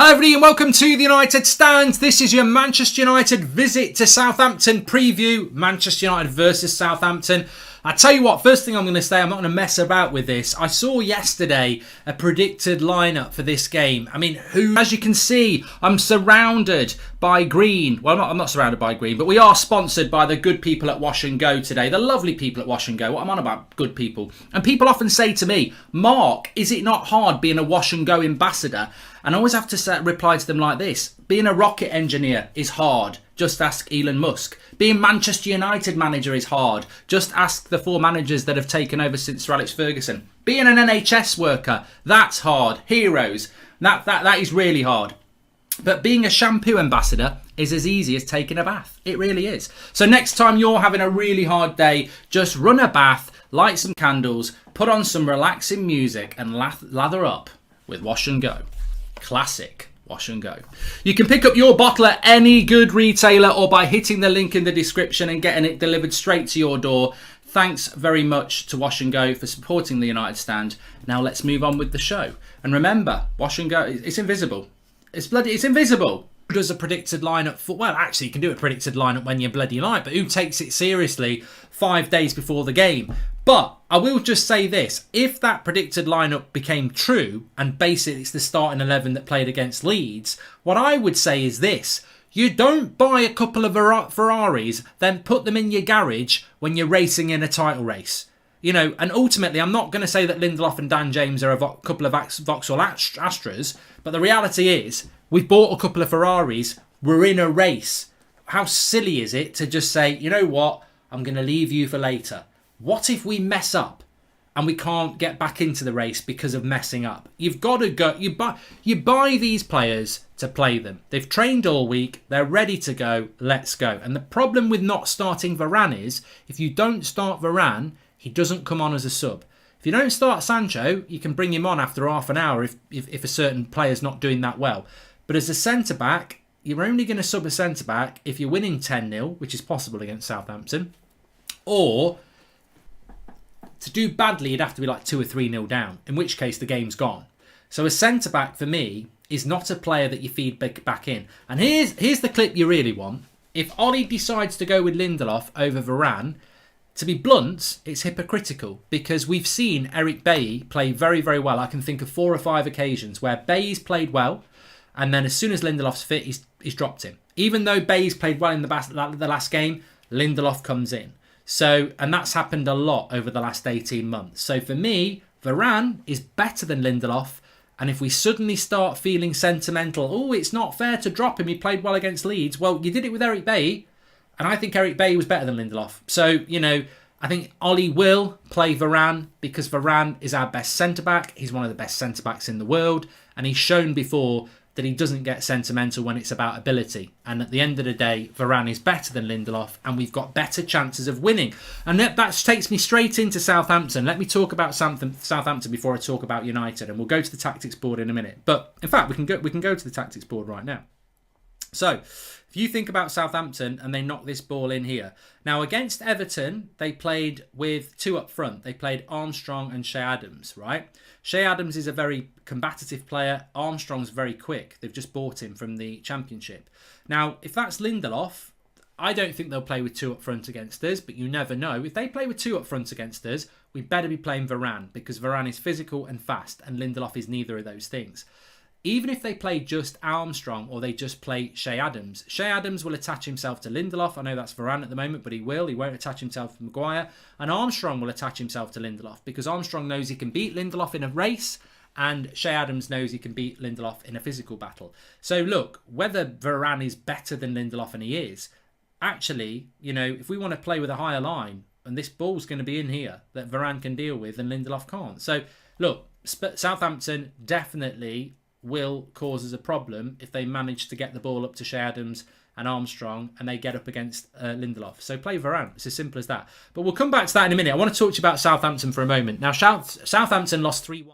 Hello everybody and welcome to the United Stand. This is your Manchester United visit to Southampton preview. Manchester United versus Southampton. I tell you what, first thing I'm going to say, I'm not going to mess about with this. I saw yesterday a predicted lineup for this game. I mean, as you can see, I'm surrounded by green. Well, I'm not surrounded by green, but we are sponsored by the good people at Wash and Go today. The lovely people at Wash and Go. What I'm on about, good people. And people often say to me, Mark, is it not hard being a Wash and Go ambassador? And I always have to reply to them like this. Being a rocket engineer is hard. Just ask Elon Musk. Being Manchester United manager is hard. Just ask the 4 managers that have taken over since Sir Alex Ferguson. Being an NHS worker, that's hard. Heroes, that is really hard. But being a shampoo ambassador is as easy as taking a bath. It really is. So next time you're having a really hard day, just run a bath, light some candles, put on some relaxing music and lather up with Wash and Go. Classic Wash and Go. You can pick up your bottle at any good retailer or by hitting the link in the description and getting it delivered straight to your door. Thanks very much to Wash and Go for supporting the United Stand. Now let's move on with the show. And remember, Wash and Go, it's invisible. It's invisible. Who does a predicted lineup for? Well, actually, you can do a predicted lineup when you bloody like, but who takes it seriously 5 days before the game? But I will just say this, if that predicted lineup became true, and basically it's the starting 11 that played against Leeds, what I would say is this, you don't buy a couple of Ferraris, then put them in your garage when you're racing in a title race. You know, and ultimately, I'm not going to say that Lindelof and Dan James are a couple of Vauxhall Astras, but the reality is, we've bought a couple of Ferraris, we're in a race. How silly is it to just say, you know what, I'm going to leave you for later. What if we mess up and we can't get back into the race because of messing up? You've got to go. You buy these players to play them. They've trained all week. They're ready to go. Let's go. And the problem with not starting Varane is if you don't start Varane, he doesn't come on as a sub. If you don't start Sancho, you can bring him on after half an hour if a certain player's not doing that well. But as a centre-back, you're only going to sub a centre-back if you're winning 10-0, which is possible against Southampton, or to do badly, you'd have to be like 2 or 3-0 down, in which case the game's gone. So a centre-back, for me, is not a player that you feed back in. And here's the clip you really want. If Ollie decides to go with Lindelof over Varane, to be blunt, it's hypocritical because we've seen Eric Bailly play very, very well. I can think of 4 or 5 occasions where Bailly's played well, and then as soon as Lindelof's fit, he's dropped him. Even though Bailly's played well in the last game, Lindelof comes in. So, and that's happened a lot over the last 18 months. So for me, Varane is better than Lindelof. And if we suddenly start feeling sentimental, oh, it's not fair to drop him, he played well against Leeds. Well, you did it with Eric Bailly, and I think Eric Bailly was better than Lindelof. So, you know, I think Ollie will play Varane because Varane is our best centre-back. He's one of the best centre-backs in the world. And he's shown before that he doesn't get sentimental when it's about ability. And at the end of the day, Varane is better than Lindelof and we've got better chances of winning. And that takes me straight into Southampton. Let me talk about Southampton before I talk about United, and we'll go to the tactics board in a minute. But in fact, we can go to the tactics board right now. So, if you think about Southampton and they knock this ball in here. Now, against Everton, they played with 2 up front. They played Armstrong and Che Adams, right? Che Adams is a very combative player. Armstrong's very quick. They've just bought him from the Championship. Now, if that's Lindelof, I don't think they'll play with 2 up front against us, but you never know. If they play with 2 up front against us, we better be playing Varane because Varane is physical and fast and Lindelof is neither of those things. Even if they play just Armstrong or they just play Che Adams will attach himself to Lindelof. I know that's Varane at the moment, but he will. He won't attach himself to Maguire. And Armstrong will attach himself to Lindelof because Armstrong knows he can beat Lindelof in a race and Che Adams knows he can beat Lindelof in a physical battle. So look, whether Varane is better than Lindelof, and he is, actually, you know, if we want to play with a higher line, and this ball's going to be in here that Varane can deal with and Lindelof can't. So look, Southampton definitely will cause us a problem if they manage to get the ball up to Che Adams and Armstrong and they get up against Lindelof. So play Varane. It's as simple as that. But we'll come back to that in a minute. I want to talk to you about Southampton for a moment. Now, Southampton lost 3-1.